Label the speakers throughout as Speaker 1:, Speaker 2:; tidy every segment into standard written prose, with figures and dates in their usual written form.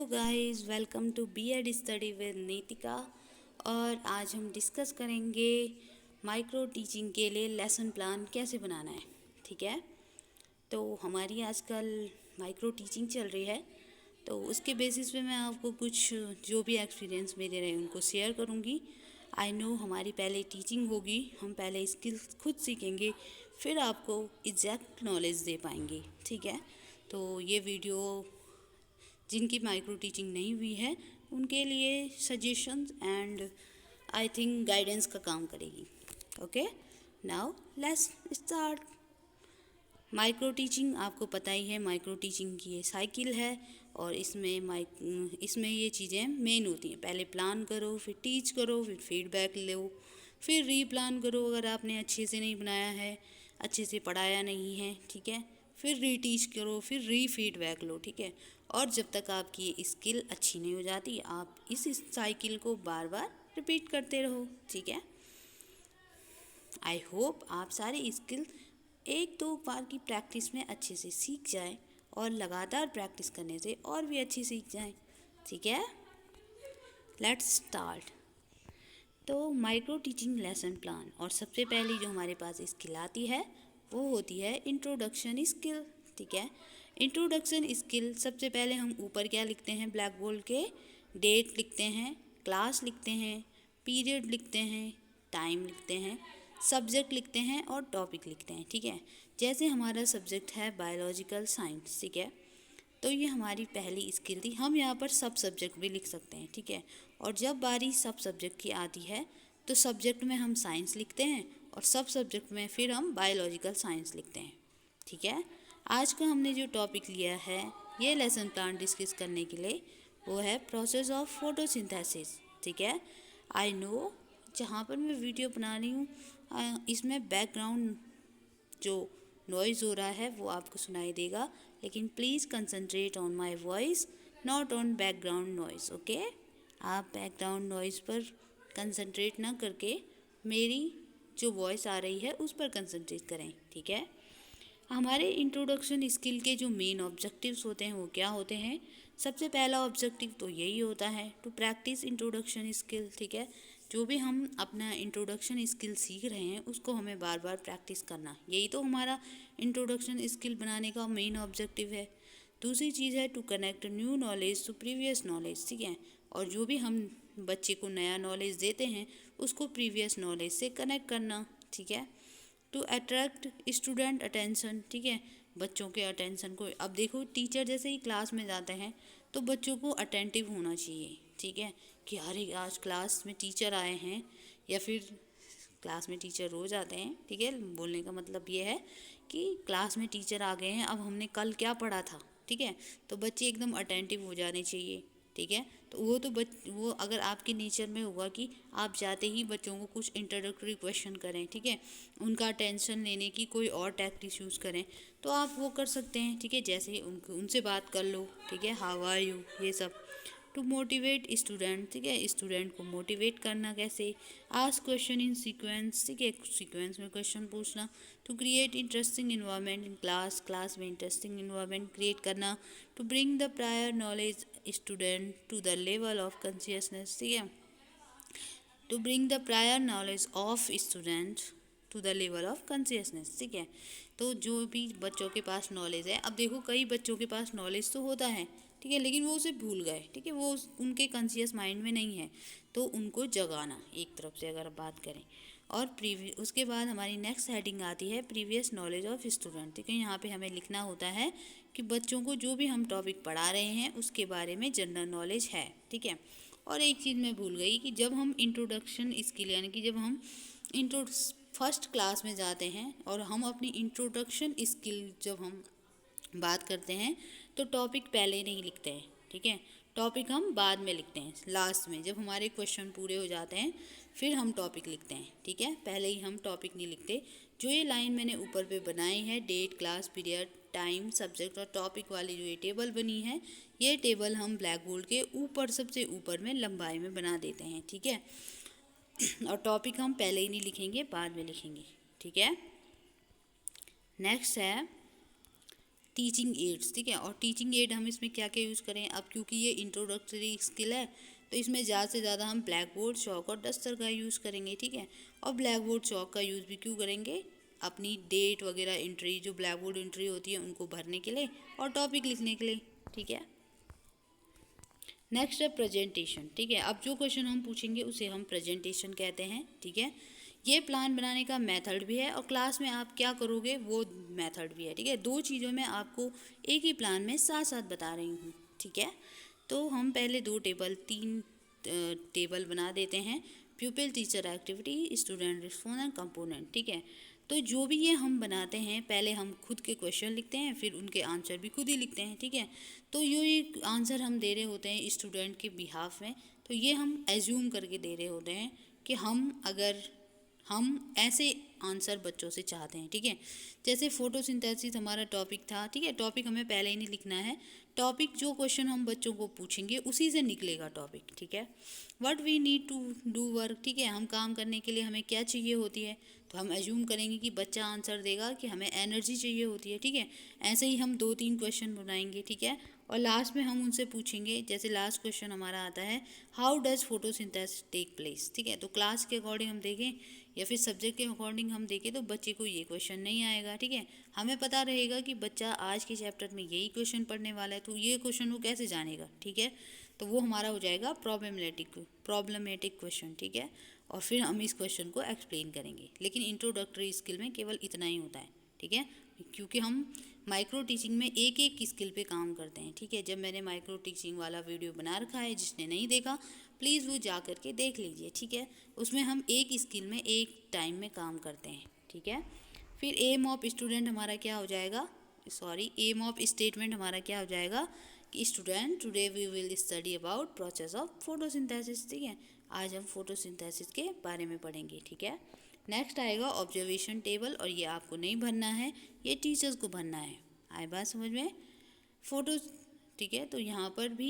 Speaker 1: Guys, welcome to BEd study with Nitika. और आज हम डिस्कस करेंगे माइक्रो टीचिंग के लिए लेसन प्लान कैसे बनाना है। ठीक है, तो हमारी आजकल माइक्रो टीचिंग चल रही है, तो उसके बेसिस पे मैं आपको कुछ जो भी एक्सपीरियंस मेरे रहे उनको शेयर करूँगी। आई नो हमारी पहले टीचिंग होगी, हम पहले स्किल्स खुद सीखेंगे, फिर आपको एग्जैक्ट नॉलेज दे पाएंगे। ठीक है, तो ये वीडियो जिनकी माइक्रो टीचिंग नहीं हुई है उनके लिए suggestions and I think guidance का काम करेगी। Okay, now let's start. Micro teaching आपको पता ही है, माइक्रो टीचिंग की ये साइकिल है और इसमें ये चीज़ें मेन होती हैं। पहले प्लान करो, फिर टीच करो, फिर फीडबैक लो, फिर रीप्लान करो अगर आपने अच्छे से नहीं बनाया है, अच्छे से पढ़ाया नहीं है। ठीक है, फिर रीटीच करो, फिर री फीडबैक लो। ठीक है, और जब तक आपकी स्किल अच्छी नहीं हो जाती आप इस साइकिल को बार बार रिपीट करते रहो। ठीक है, आई होप आप सारी स्किल एक दो बार की प्रैक्टिस में अच्छे से सीख जाएं और लगातार प्रैक्टिस करने से और भी अच्छी सीख जाएं। ठीक है, लेट्स स्टार्ट। तो माइक्रो टीचिंग लेसन प्लान, और सबसे पहली जो हमारे पास स्किल आती है वो होती है इंट्रोडक्शन स्किल। ठीक है, इंट्रोडक्शन स्किल सबसे पहले हम ऊपर क्या लिखते हैं, ब्लैक बोर्ड के डेट लिखते हैं, क्लास लिखते हैं, पीरियड लिखते हैं, टाइम लिखते हैं, सब्जेक्ट लिखते हैं और टॉपिक लिखते हैं। ठीक है, जैसे हमारा सब्जेक्ट है बायोलॉजिकल साइंस। ठीक है, तो ये हमारी पहली स्किल थी। हम यहाँ पर सब सब्जेक्ट भी लिख सकते हैं। ठीक है, और जब बारी सब सब्जेक्ट की आती है तो सब्जेक्ट में हम साइंस लिखते हैं और सब सब्जेक्ट में फिर हम बायोलॉजिकल साइंस लिखते हैं। ठीक है, आज का हमने जो टॉपिक लिया है ये लेसन प्लान डिस्कस करने के लिए, वो है प्रोसेस ऑफ फोटोसिंथेसिस। ठीक है, आई नो जहाँ पर मैं वीडियो बना रही हूँ इसमें बैकग्राउंड जो नॉइज़ हो रहा है वो आपको सुनाई देगा, लेकिन please concentrate on my voice, not on background noise. Okay, आप बैकग्राउंड नॉइज़ पर कंसंट्रेट ना करके मेरी जो वॉइस आ रही है उस पर कंसंट्रेट करें। ठीक है, हमारे इंट्रोडक्शन स्किल के जो मेन ऑब्जेक्टिव्स होते हैं वो क्या होते हैं। सबसे पहला ऑब्जेक्टिव तो यही होता है टू प्रैक्टिस इंट्रोडक्शन स्किल। ठीक है, जो भी हम अपना इंट्रोडक्शन स्किल सीख रहे हैं उसको हमें बार बार प्रैक्टिस करना, यही तो हमारा इंट्रोडक्शन स्किल बनाने का मेन ऑब्जेक्टिव है। दूसरी चीज़ है to connect new knowledge to previous knowledge. ठीक है, और जो भी हम बच्चे को नया नॉलेज देते हैं उसको प्रीवियस नॉलेज से कनेक्ट करना। ठीक है, टू अट्रैक्ट स्टूडेंट अटेंशन। ठीक है, बच्चों के अटेंशन को, अब देखो टीचर जैसे ही क्लास में जाते हैं तो बच्चों को अटेंटिव होना चाहिए। ठीक है, कि अरे आज क्लास में टीचर आए हैं, या फिर क्लास में टीचर रोज आते हैं। ठीक है, बोलने का मतलब ये है कि क्लास में टीचर आ गए हैं, अब हमने कल क्या पढ़ा था। ठीक है, तो बच्चे एकदम अटेंटिव हो जाने चाहिए। ठीक है, तो वो अगर आपके नेचर में होगा कि आप जाते ही बच्चों को कुछ इंट्रोडक्टरी क्वेश्चन करें, ठीक है, उनका अटेंशन लेने की कोई और टैक्टिक्स यूज़ करें, तो आप वो कर सकते हैं। ठीक है, जैसे ही उनसे बात कर लो, ठीक है, हाउ आर यू, ये सब। टू मोटिवेट स्टूडेंट, ठीक है, स्टूडेंट को मोटिवेट करना कैसे, आस्क क्वेश्चन इन सीक्वेंस। ठीक है, सीक्वेंस में क्वेश्चन पूछना। To create interesting environment in class, class में इंटरेस्टिंग इन्वायरमेंट क्रिएट करना। To bring the prior knowledge student to the level of consciousness. ठीक है, to bring the prior knowledge of student to the level of consciousness. ठीक है, तो जो भी बच्चों के पास नॉलेज है, अब देखो कई बच्चों के पास नॉलेज तो होता है, ठीक है, लेकिन वो उसे भूल गए। ठीक है, वो उनके कॉन्शियस माइंड में नहीं है, तो उनको जगाना एक तरफ से अगर बात करें। और उसके बाद हमारी नेक्स्ट हेडिंग आती है प्रीवियस नॉलेज ऑफ स्टूडेंट। ठीक है, यहाँ पे हमें लिखना होता है कि बच्चों को जो भी हम टॉपिक पढ़ा रहे हैं उसके बारे में जनरल नॉलेज है। ठीक है, और एक चीज़ मैं भूल गई कि जब हम इंट्रोडक्शन स्किल, यानी कि जब हम इंट्रो फर्स्ट क्लास में जाते हैं और हम अपनी इंट्रोडक्शन स्किल जब हम बात करते हैं तो टॉपिक पहले नहीं लिखते हैं। ठीक है, टॉपिक हम बाद में लिखते हैं, लास्ट में जब हमारे क्वेश्चन पूरे हो जाते हैं फिर हम टॉपिक लिखते हैं। ठीक है, पहले ही हम टॉपिक नहीं लिखते। जो ये लाइन मैंने ऊपर पे बनाई है, date, class, period, time, subject और टॉपिक वाली जो ये टेबल बनी है, ये टेबल हम ब्लैक बोर्ड के ऊपर सबसे ऊपर में लंबाई में बना देते हैं। ठीक है, और टॉपिक हम पहले ही नहीं लिखेंगे, बाद में लिखेंगे। ठीक है, नेक्स्ट है टीचिंग एड्स, ठीक है। और टीचिंग एड हम इसमें क्या क्या यूज़ करें, अब क्योंकि ये इंट्रोडक्टरी स्किल है तो इसमें ज़्यादा से ज़्यादा हम ब्लैक बोर्ड, चॉक और डस्टर का यूज़ करेंगे, ठीक है। और ब्लैक बोर्ड चॉक का यूज़ भी क्यों करेंगे, अपनी डेट वगैरह एंट्री जो ब्लैक बोर्ड एंट्री होती है उनको भरने के लिए और टॉपिक लिखने के लिए, ठीक है। नेक्स्ट है प्रेजेंटेशन, ठीक है। अब जो क्वेश्चन हम पूछेंगे उसे हम प्रेजेंटेशन कहते हैं, ठीक है। ये प्लान बनाने का मेथड भी है और क्लास में आप क्या करोगे वो मेथड भी है, ठीक है। दो चीज़ों में आपको एक ही प्लान में साथ साथ बता रही हूँ, ठीक है। तो हम पहले तीन टेबल बना देते हैं, प्यूपिल teacher activity, student response and component, ठीक है। तो जो भी ये हम बनाते हैं पहले हम खुद के क्वेश्चन लिखते हैं, फिर उनके आंसर भी खुद ही लिखते हैं, ठीक है। तो ये आंसर हम दे रहे होते हैं स्टूडेंट के बिहाफ में, तो ये हम एज्यूम करके दे रहे होते हैं कि हम ऐसे आंसर बच्चों से चाहते हैं, ठीक है। जैसे फोटोसिंथेसिस हमारा टॉपिक था, ठीक है। टॉपिक हमें पहले ही नहीं लिखना है, टॉपिक जो क्वेश्चन हम बच्चों को पूछेंगे उसी से निकलेगा टॉपिक, ठीक है। What we need to do work, ठीक है। हम काम करने के लिए हमें क्या चाहिए होती है, तो हम एज्यूम करेंगे कि बच्चा आंसर देगा कि हमें एनर्जी चाहिए होती है, ठीक है। ऐसे ही हम 2-3 क्वेश्चन बनाएंगे, ठीक है। और लास्ट में हम उनसे पूछेंगे, जैसे लास्ट क्वेश्चन हमारा आता है how does photosynthesis take place, ठीक है। तो क्लास के अकॉर्डिंग हम देखें या फिर सब्जेक्ट के अकॉर्डिंग हम देखें तो बच्चे को ये क्वेश्चन नहीं आएगा, ठीक है। हमें पता रहेगा कि बच्चा आज के चैप्टर में यही क्वेश्चन पढ़ने वाला है, तो ये क्वेश्चन वो कैसे जानेगा, ठीक है। तो वो हमारा हो जाएगा प्रॉब्लमेटिक क्वेश्चन, ठीक है। और फिर हम इस क्वेश्चन को एक्सप्लेन करेंगे, लेकिन इंट्रोडक्टरी स्किल में केवल इतना ही होता है, ठीक है। क्योंकि हम माइक्रो टीचिंग में एक एक स्किल पे काम करते हैं, ठीक है। जब मैंने माइक्रो टीचिंग वाला वीडियो बना रखा है, जिसने नहीं देखा प्लीज़ वो जा कर के देख लीजिए, ठीक है। उसमें हम एक स्किल में एक टाइम में काम करते हैं, ठीक है। फिर एम ऑफ स्टूडेंट हमारा क्या हो जाएगा, एम ऑफ स्टेटमेंट हमारा क्या हो जाएगा कि student today we will study about process of photosynthesis, ठीक है। आज हम फोटोसिंथेसिस के बारे में पढ़ेंगे, ठीक है। नेक्स्ट आएगा ऑब्जर्वेशन टेबल, और ये आपको नहीं भरना है, ये टीचर्स को भरना है। आए बात समझ में, फोटो, ठीक है। तो यहाँ पर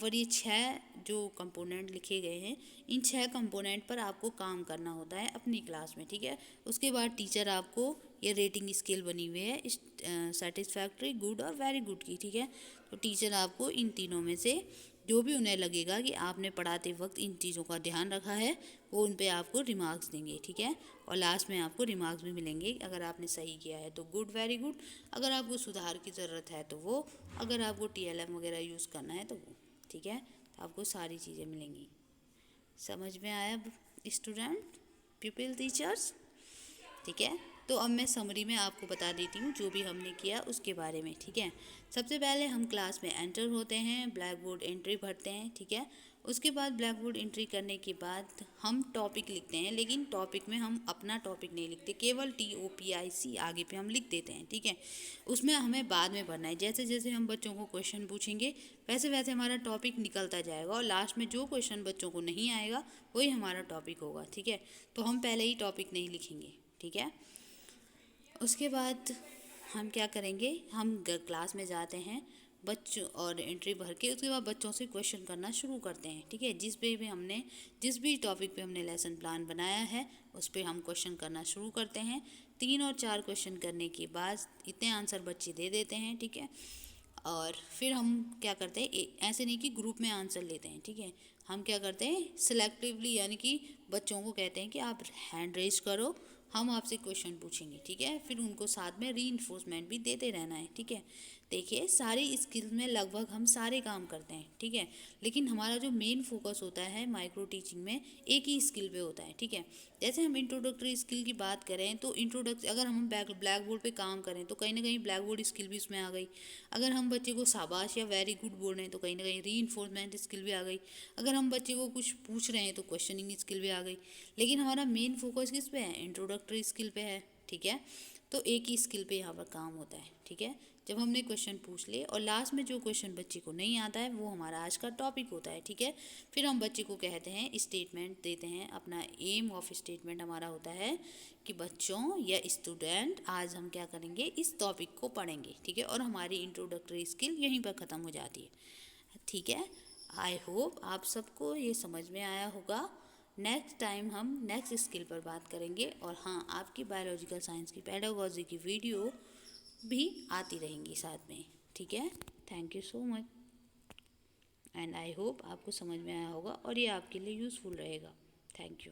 Speaker 1: ये 6 जो कंपोनेंट लिखे गए हैं, इन 6 कंपोनेंट पर आपको काम करना होता है अपनी क्लास में, ठीक है। उसके बाद टीचर आपको ये रेटिंग स्केल बनी हुई है सेटिस्फैक्ट्री, गुड और वेरी गुड की, ठीक है। तो टीचर आपको इन तीनों में से जो भी उन्हें लगेगा कि आपने पढ़ाते वक्त इन चीज़ों का ध्यान रखा है वो उन पे आपको रिमार्क्स देंगे, ठीक है। और लास्ट में आपको रिमार्क्स भी मिलेंगे, अगर आपने सही किया है तो गुड, वेरी गुड, अगर आपको सुधार की ज़रूरत है तो वो, अगर आपको TLM वगैरह यूज़ करना है तो वो, ठीक है। तो आपको सारी चीज़ें मिलेंगी। समझ में आया स्टूडेंट, पीपल, टीचर्स, ठीक है। तो अब मैं समरी में आपको बता देती हूँ जो भी हमने किया उसके बारे में, ठीक है। सबसे पहले हम क्लास में एंटर होते हैं, ब्लैक बोर्ड एंट्री भरते हैं, ठीक है। उसके बाद ब्लैक बोर्ड एंट्री करने के बाद हम टॉपिक लिखते हैं, लेकिन टॉपिक में हम अपना टॉपिक नहीं लिखते, केवल TOPIC आगे पे हम लिख देते हैं, ठीक है। उसमें हमें बाद में भरना है, जैसे जैसे हम बच्चों को क्वेश्चन पूछेंगे वैसे वैसे हमारा टॉपिक निकलता जाएगा, और लास्ट में जो क्वेश्चन बच्चों को नहीं आएगा वही हमारा टॉपिक होगा, ठीक है। तो हम पहले ही टॉपिक नहीं लिखेंगे, ठीक है। उसके बाद हम क्या करेंगे, हम क्लास में जाते हैं बच्चों और एंट्री भर के, उसके बाद बच्चों से क्वेश्चन करना शुरू करते हैं, ठीक है। जिस भी टॉपिक पे हमने लेसन प्लान बनाया है उस पर हम क्वेश्चन करना शुरू करते हैं। 3 और 4 क्वेश्चन करने के बाद इतने आंसर बच्चे दे देते हैं, ठीक है। और फिर हम क्या करते हैं, ऐसे नहीं कि ग्रुप में आंसर लेते हैं, ठीक है। हम क्या करते हैं सिलेक्टिवली, यानी कि बच्चों को कहते हैं कि आप हैंड रेज करो, हम आपसे क्वेश्चन पूछेंगे, ठीक है। फिर उनको साथ में रीइंफोर्समेंट भी देते रहना है, ठीक है। देखिए सारी स्किल्स में लगभग हम सारे काम करते हैं, ठीक है। लेकिन हमारा जो मेन फोकस होता है माइक्रो टीचिंग में एक ही स्किल पे होता है, ठीक है। जैसे हम इंट्रोडक्टरी स्किल की बात करें तो अगर हम ब्लैक बोर्ड पे काम करें तो कहीं ना कहीं ब्लैक बोर्ड स्किल भी उसमें आ गई। अगर हम बच्चे को शाबाश या वेरी गुड बोल रहे हैं तो कहीं ना कहीं रीइंफोर्समेंट स्किल भी आ गई। अगर हम बच्चे को कुछ पूछ रहे हैं तो क्वेश्चनिंग स्किल भी आ गई। लेकिन हमारा मेन फोकस किस पे है, इंट्रोडक्टरी स्किल पे है, ठीक है। तो एक ही स्किल पे यहाँ पर काम होता है, ठीक है। जब हमने क्वेश्चन पूछ लिए और लास्ट में जो क्वेश्चन बच्चे को नहीं आता है वो हमारा आज का टॉपिक होता है, ठीक है। फिर हम बच्चे को कहते हैं, स्टेटमेंट देते हैं, अपना एम ऑफ स्टेटमेंट हमारा होता है कि बच्चों या स्टूडेंट आज हम क्या करेंगे, इस टॉपिक को पढ़ेंगे, ठीक है। और हमारी इंट्रोडक्टरी स्किल यहीं पर ख़त्म हो जाती है, ठीक है। आई होप आप सबको ये समझ में आया होगा। नेक्स्ट टाइम हम नेक्स्ट स्किल पर बात करेंगे। और हाँ, आपकी बायोलॉजिकल साइंस की पेडागोजी की वीडियो भी आती रहेंगी साथ में। ठीक है, thank you so much and I hope आपको समझ में आया होगा और ये आपके लिए यूज़फुल रहेगा। Thank you.